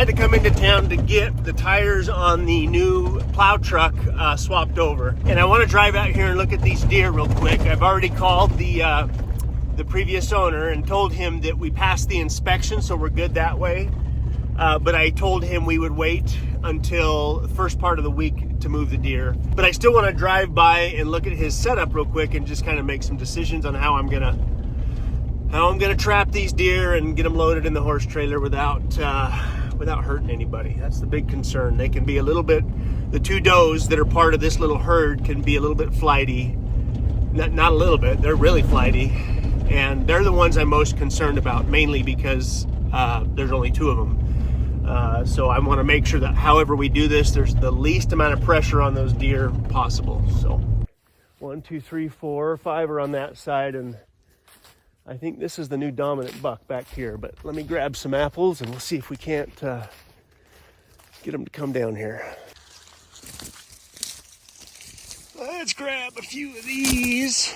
had to come into town to get the tires on the new plow truck swapped over. And I want to drive out here and look at these deer real quick. I've already called the previous owner and told him that we passed the inspection, so we're good that way. But I told him we would wait until the first part of the week to move the deer. But I still want to drive by and look at his setup real quick and just kind of make some decisions on how I'm gonna trap these deer and get them loaded in the horse trailer without hurting anybody. That's the big concern. They can be a little bit, the two does that are part of this little herd can be a little bit flighty. Not a little bit, they're really flighty. And they're the ones I'm most concerned about, mainly because there's only two of them. So I want to make sure that however we do this, there's the least amount of pressure on those deer possible. So 1, 2, 3, 4, 5 are on that side, and I think this is the new dominant buck back here. But let me grab some apples and we'll see if we can't get them to come down here. Let's grab a few of these,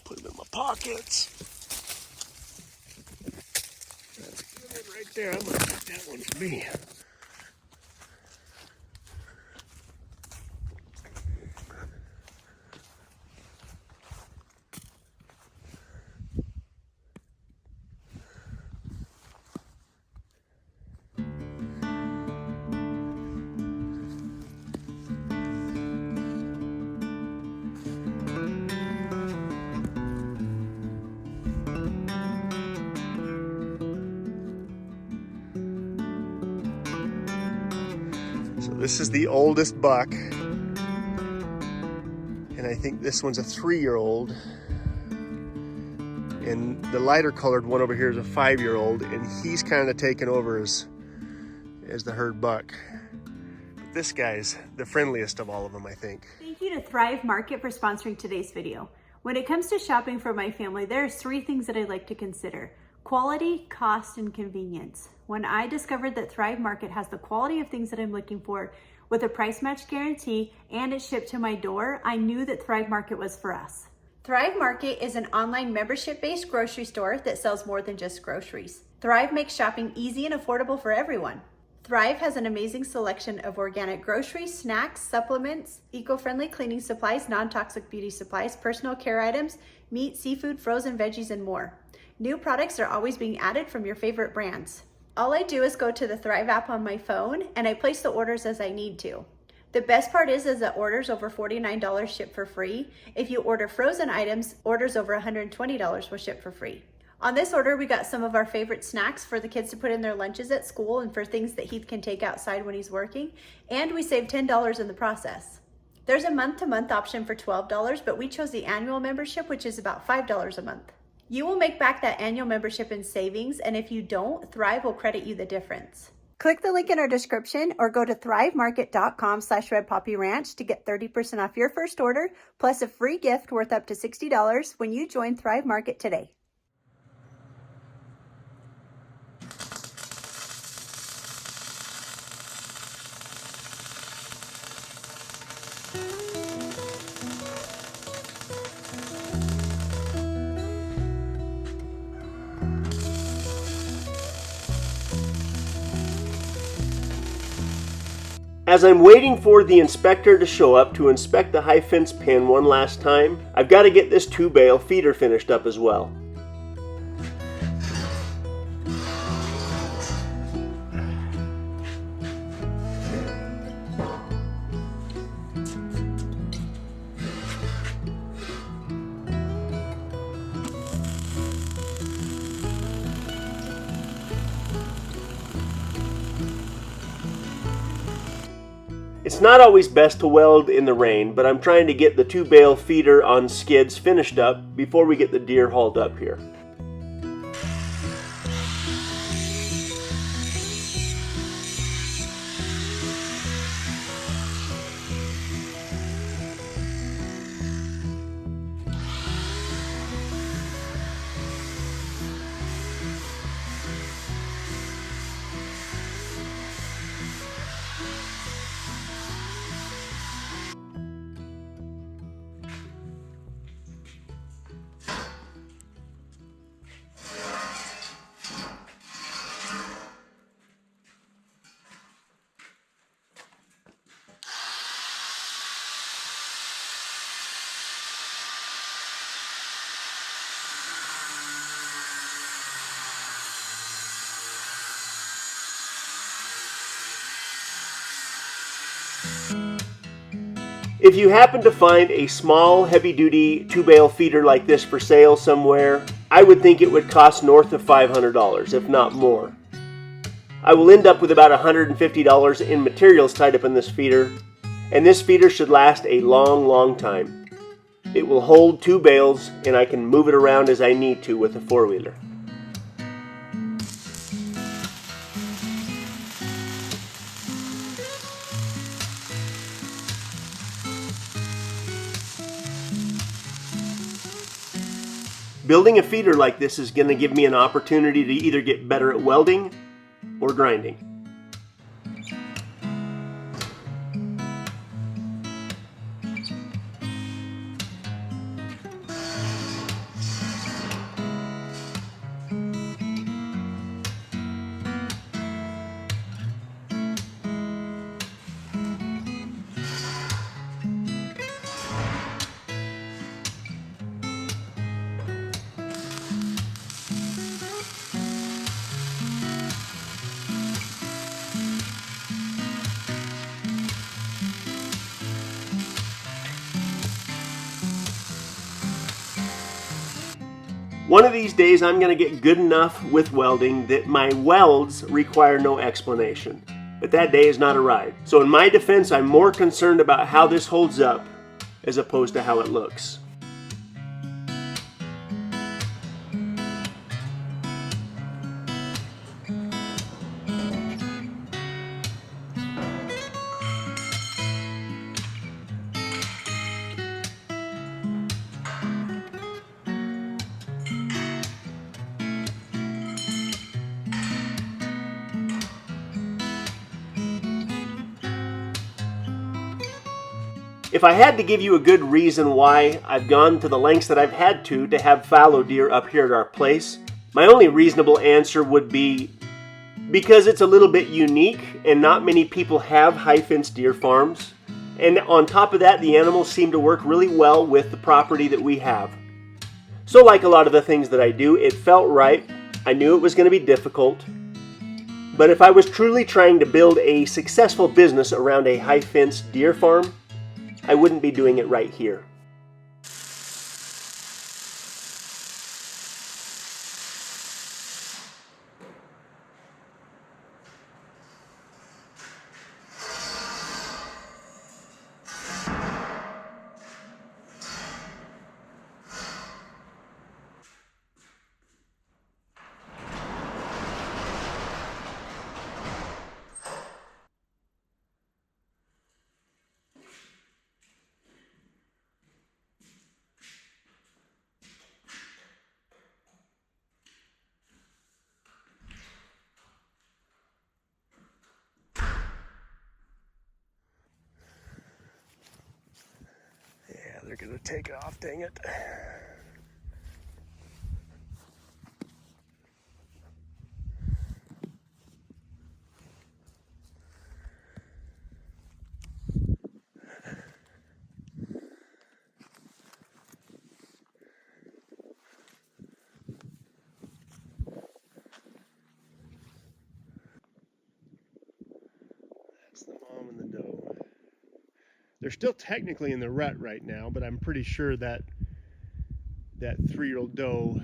put them in my pockets. Right there, I'm gonna put that one for me. This is the oldest buck, and I think this one's a 3-year-old, and the lighter colored one over here is a 5-year-old, and he's kind of taken over as the herd buck. But this guy's the friendliest of all of them, I think. Thank you to Thrive Market for sponsoring today's video. When it comes to shopping for my family, there are 3 things that I like to consider: quality, cost, and convenience. When I discovered that Thrive Market has the quality of things that I'm looking for with a price match guarantee and it's shipped to my door, I knew that Thrive Market was for us. Thrive Market is an online membership-based grocery store that sells more than just groceries. Thrive makes shopping easy and affordable for everyone. Thrive has an amazing selection of organic groceries, snacks, supplements, eco-friendly cleaning supplies, non-toxic beauty supplies, personal care items, meat, seafood, frozen veggies, and more. New products are always being added from your favorite brands. All I do is go to the Thrive app on my phone and I place the orders as I need to. The best part is that orders over $49 ship for free. If you order frozen items, orders over $120 will ship for free. On this order, we got some of our favorite snacks for the kids to put in their lunches at school and for things that Heath can take outside when he's working, and we saved $10 in the process. There's a month-to-month option for $12, but we chose the annual membership, which is about $5 a month. You will make back that annual membership in savings, and if you don't, Thrive will credit you the difference. Click the link in our description or go to thrivemarket.com/redpoppyranch to get 30% off your first order, plus a free gift worth up to $60 when you join Thrive Market today. As I'm waiting for the inspector to show up to inspect the high fence pen one last time, I've got to get this 2-bale feeder finished up as well. It's not always best to weld in the rain, but I'm trying to get the 2-bale feeder on skids finished up before we get the deer hauled up here. If you happen to find a small, heavy-duty 2-bale feeder like this for sale somewhere, I would think it would cost north of $500, if not more. I will end up with about $150 in materials tied up in this feeder, and this feeder should last a long, long time. It will hold 2 bales, and I can move it around as I need to with a 4-wheeler. Building a feeder like this is going to give me an opportunity to either get better at welding or grinding. One of these days I'm going to get good enough with welding that my welds require no explanation. But that day has not arrived. So in my defense, I'm more concerned about how this holds up as opposed to how it looks. If I had to give you a good reason why I've gone to the lengths that I've had to have fallow deer up here at our place, my only reasonable answer would be because it's a little bit unique and not many people have high-fence deer farms. And on top of that, the animals seem to work really well with the property that we have. So like a lot of the things that I do, it felt right. I knew it was going to be difficult. But if I was truly trying to build a successful business around a high-fence deer farm, I wouldn't be doing it right here. They're gonna take off, dang it. That's the mom and the doe. They're still technically in the rut right now, but I'm pretty sure that that 3-year-old doe,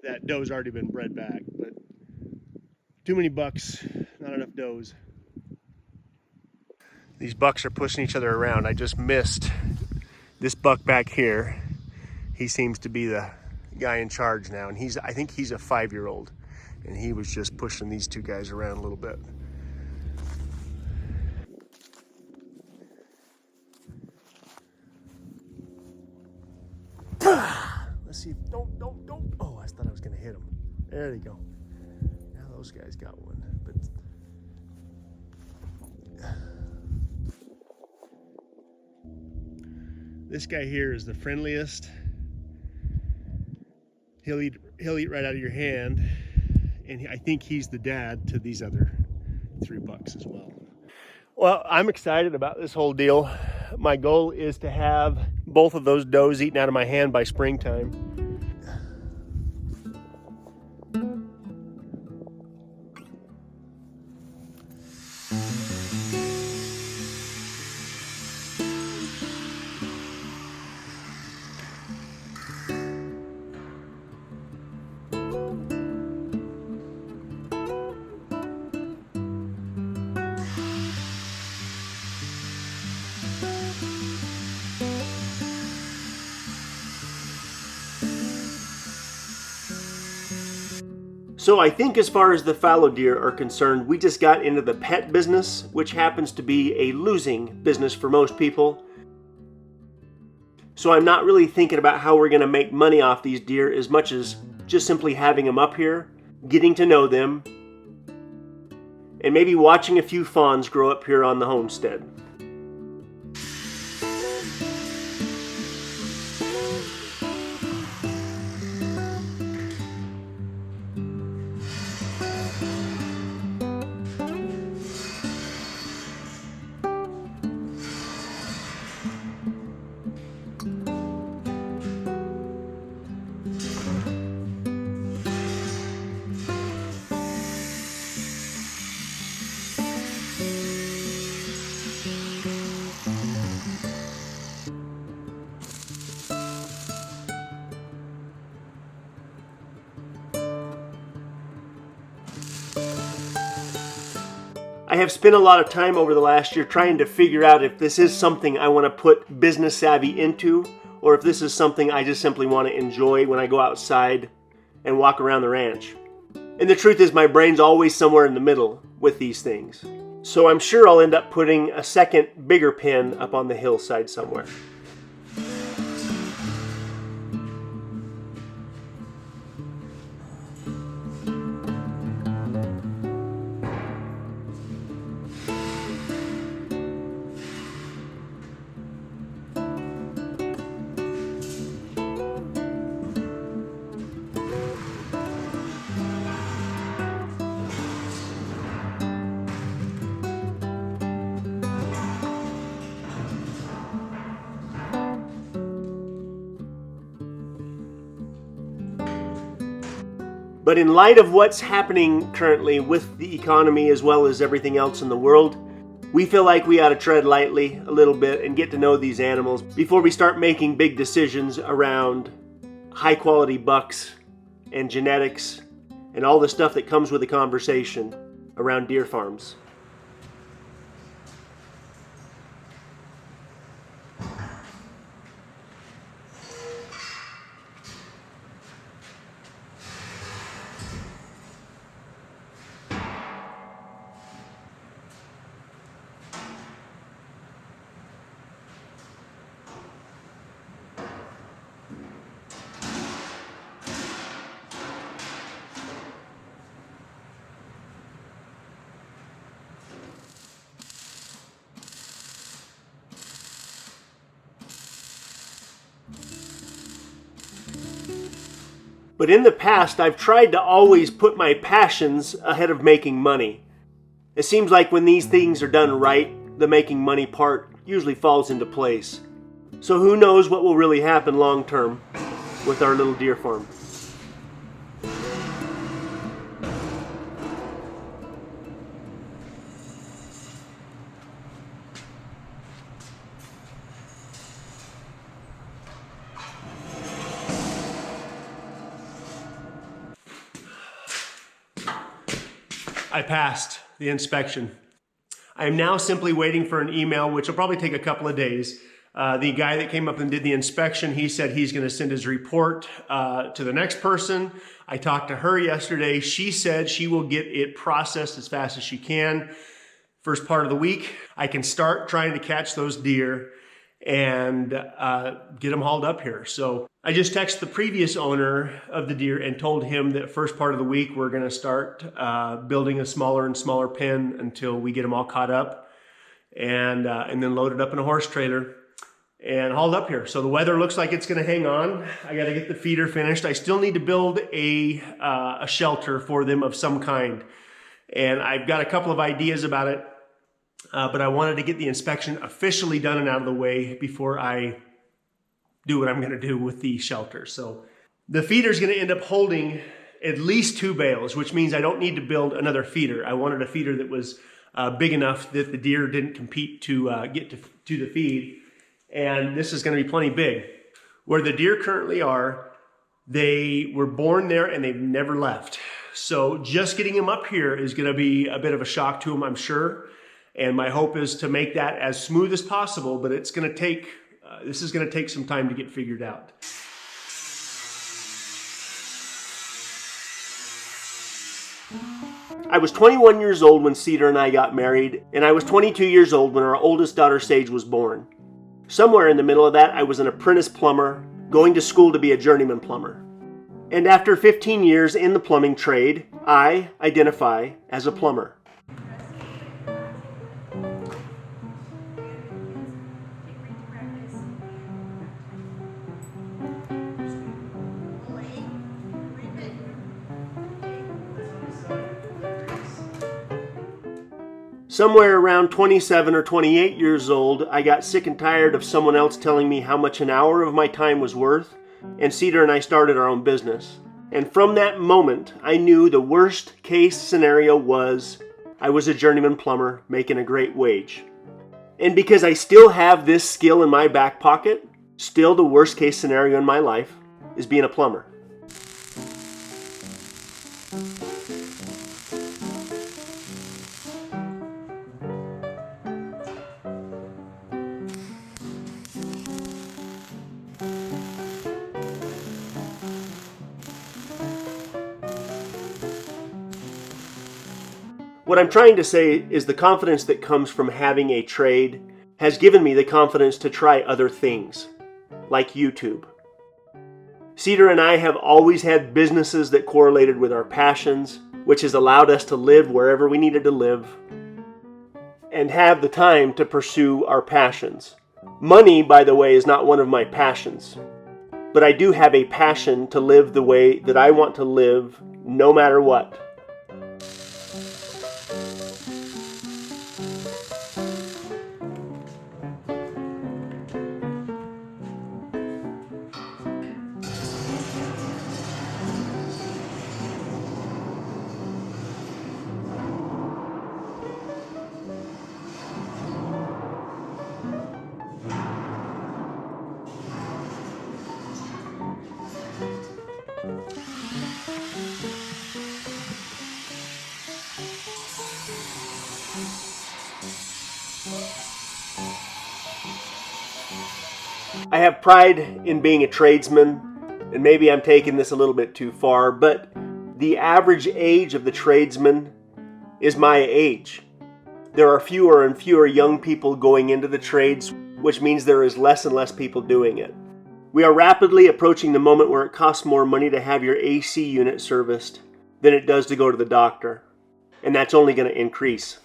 that doe's already been bred back, but too many bucks, not enough does. These bucks are pushing each other around. I just missed this buck back here. He seems to be the guy in charge now, and I think he's a 5-year-old, and he was just pushing these two guys around a little bit. Let's see. Don't. Oh, I thought I was gonna hit him. There they go. Now those guys got one, but this guy here is the friendliest. He'll eat right out of your hand, and I think he's the dad to these other 3 bucks as well. Well, I'm excited about this whole deal. My goal is to have both of those does eaten out of my hand by springtime. So I think as far as the fallow deer are concerned, we just got into the pet business, which happens to be a losing business for most people. So I'm not really thinking about how we're going to make money off these deer as much as just simply having them up here, getting to know them, and maybe watching a few fawns grow up here on the homestead. I have spent a lot of time over the last year trying to figure out if this is something I want to put business savvy into, or if this is something I just simply want to enjoy when I go outside and walk around the ranch. And the truth is, my brain's always somewhere in the middle with these things. So I'm sure I'll end up putting a second, bigger pen up on the hillside somewhere. But in light of what's happening currently with the economy as well as everything else in the world, we feel like we ought to tread lightly a little bit and get to know these animals before we start making big decisions around high quality bucks and genetics and all the stuff that comes with the conversation around deer farms. But in the past, I've tried to always put my passions ahead of making money. It seems like when these things are done right, the making money part usually falls into place. So who knows what will really happen long term with our little deer farm. I passed the inspection. I am now simply waiting for an email, which will probably take a couple of days. The guy that came up and did the inspection, he said he's going to send his report to the next person. I talked to her yesterday. She said she will get it processed as fast as she can. First part of the week, I can start trying to catch those deer and get them hauled up here. So I just texted the previous owner of the deer and told him that first part of the week we're going to start building a smaller and smaller pen until we get them all caught up, and then load it up in a horse trailer and hauled up here. So the weather looks like it's going to hang on. I got to get the feeder finished. I still need to build a shelter for them of some kind, and I've got a couple of ideas about it. But I wanted to get the inspection officially done and out of the way before I do what I'm going to do with the shelter. So the feeder is going to end up holding at least 2 bales, which means I don't need to build another feeder. I wanted a feeder that was big enough that the deer didn't compete to get to the feed. And this is going to be plenty big. Where the deer currently are, they were born there and they've never left. So just getting them up here is going to be a bit of a shock to them, I'm sure. And my hope is to make that as smooth as possible, but it's going to take, this is going to take some time to get figured out. I was 21 years old when Cedar and I got married, and I was 22 years old when our oldest daughter Sage was born. Somewhere in the middle of that, I was an apprentice plumber, going to school to be a journeyman plumber. And after 15 years in the plumbing trade, I identify as a plumber. Somewhere around 27 or 28 years old, I got sick and tired of someone else telling me how much an hour of my time was worth, and Cedar and I started our own business. And from that moment, I knew the worst case scenario was I was a journeyman plumber making a great wage. And because I still have this skill in my back pocket, still the worst case scenario in my life is being a plumber. What I'm trying to say is the confidence that comes from having a trade has given me the confidence to try other things, like YouTube. Cedar and I have always had businesses that correlated with our passions, which has allowed us to live wherever we needed to live and have the time to pursue our passions. Money, by the way, is not one of my passions, but I do have a passion to live the way that I want to live no matter what. I have pride in being a tradesman, and maybe I'm taking this a little bit too far, but the average age of the tradesman is my age. There are fewer and fewer young people going into the trades, which means there is less and less people doing it. We are rapidly approaching the moment where it costs more money to have your AC unit serviced than it does to go to the doctor, and that's only going to increase.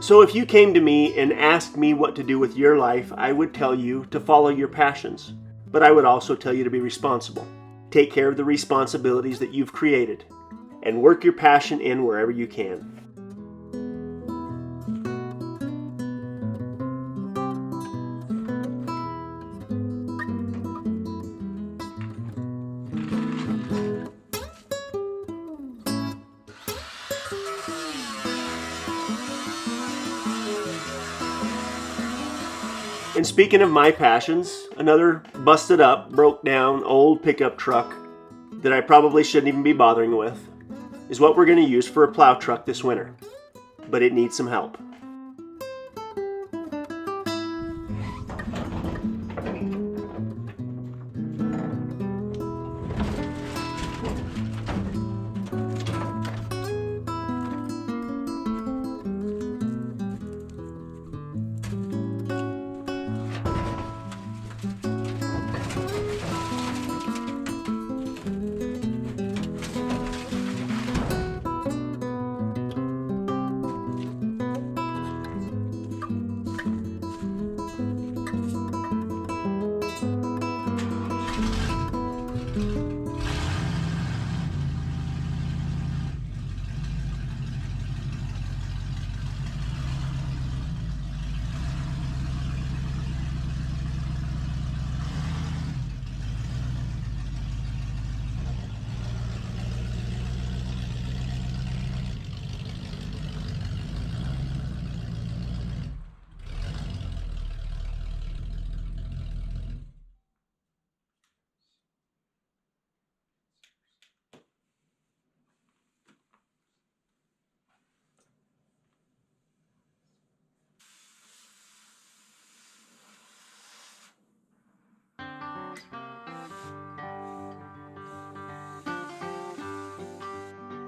So if you came to me and asked me what to do with your life, I would tell you to follow your passions. But I would also tell you to be responsible. Take care of the responsibilities that you've created and work your passion in wherever you can. And speaking of my passions, another busted up, broke down, old pickup truck that I probably shouldn't even be bothering with is what we're going to use for a plow truck this winter. But it needs some help.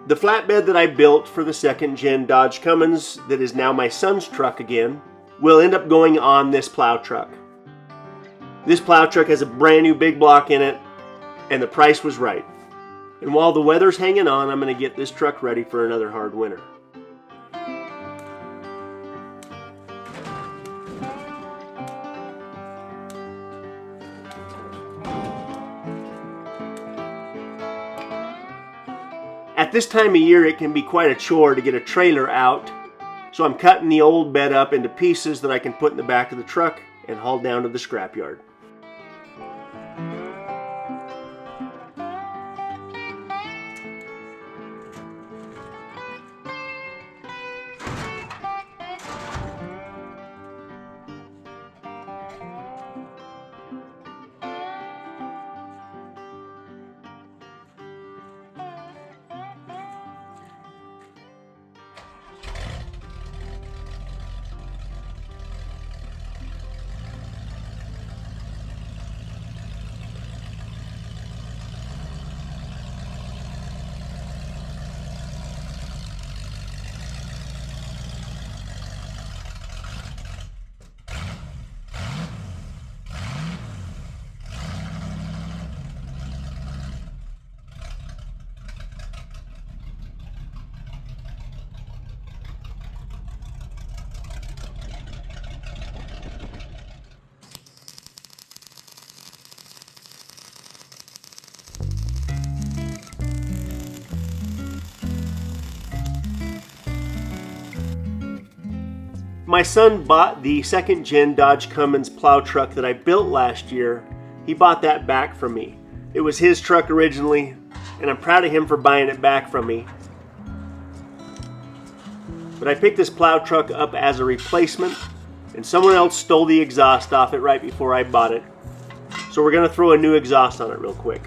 The flatbed that I built for the second gen Dodge Cummins, that is now my son's truck again, will end up going on this plow truck. This plow truck has a brand new big block in it, and the price was right. And while the weather's hanging on, I'm going to get this truck ready for another hard winter. At this time of year, it can be quite a chore to get a trailer out, so I'm cutting the old bed up into pieces that I can put in the back of the truck and haul down to the scrapyard. My son bought the second gen Dodge Cummins plow truck that I built last year. He bought that back from me. It was his truck originally, and I'm proud of him for buying it back from me. But I picked this plow truck up as a replacement, and someone else stole the exhaust off it right before I bought it. So we're going to throw a new exhaust on it real quick.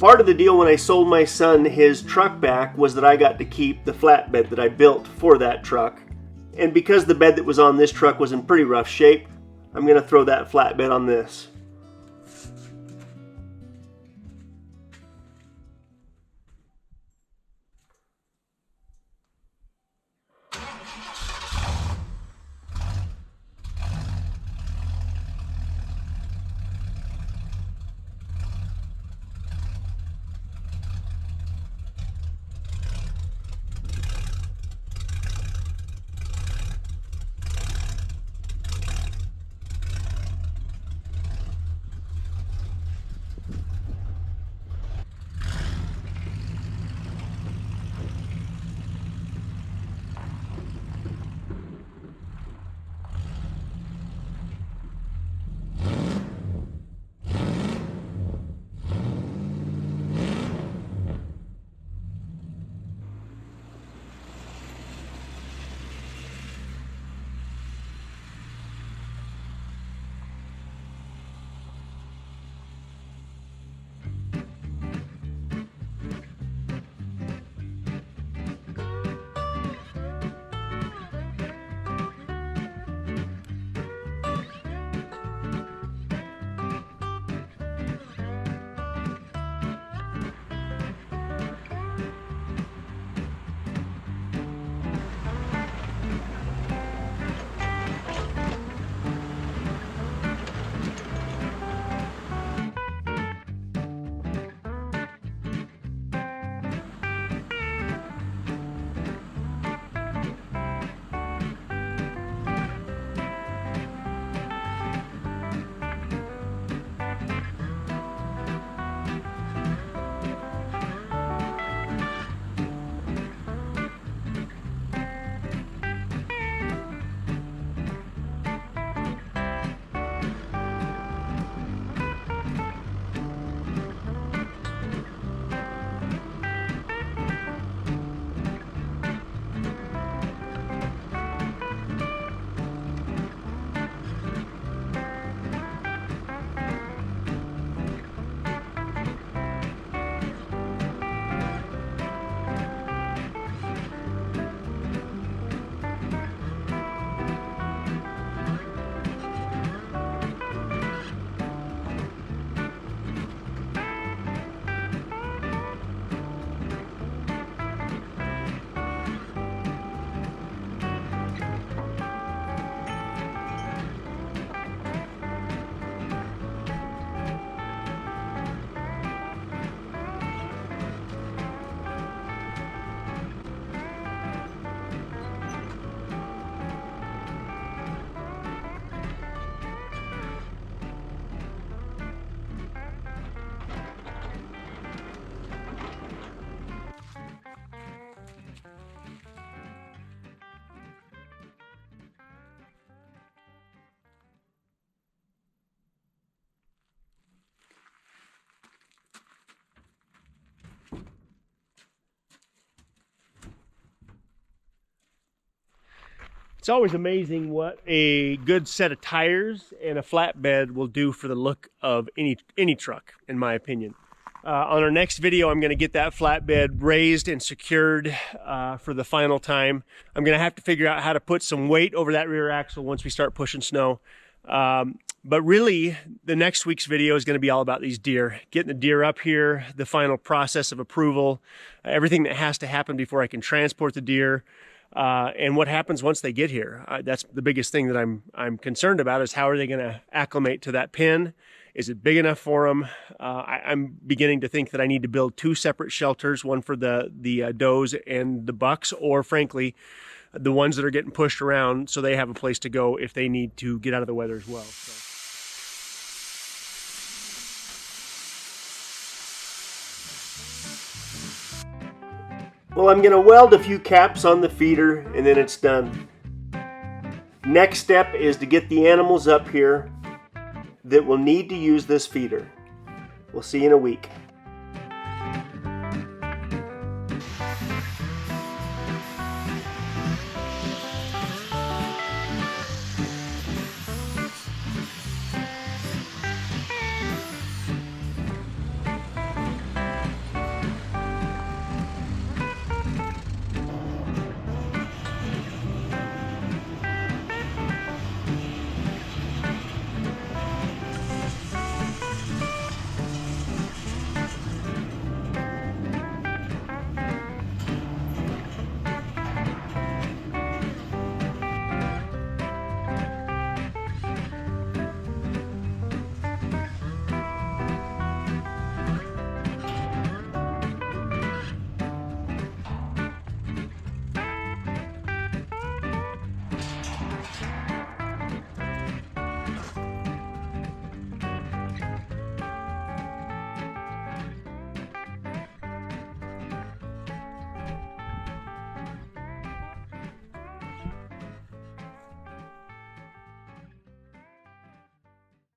Part of the deal when I sold my son his truck back was that I got to keep the flatbed that I built for that truck. And because the bed that was on this truck was in pretty rough shape, I'm going to throw that flatbed on this. It's always amazing what a good set of tires and a flatbed will do for the look of any truck, in my opinion. On our next video, I'm going to get that flatbed raised and secured for the final time. I'm going to have to figure out how to put some weight over that rear axle once we start pushing snow. But really, the next week's video is going to be all about these deer. Getting the deer up here, the final process of approval, everything that has to happen before I can transport the deer. And what happens once they get here. That's the biggest thing that I'm concerned about, is how are they going to acclimate to that pen? Is it big enough for them? I'm beginning to think that I need to build 2 separate shelters, one for the does and the bucks, or frankly, the ones that are getting pushed around, so they have a place to go if they need to get out of the weather as well. So. Well, I'm going to weld a few caps on the feeder and then it's done. Next step is to get the animals up here that will need to use this feeder. We'll see you in a week.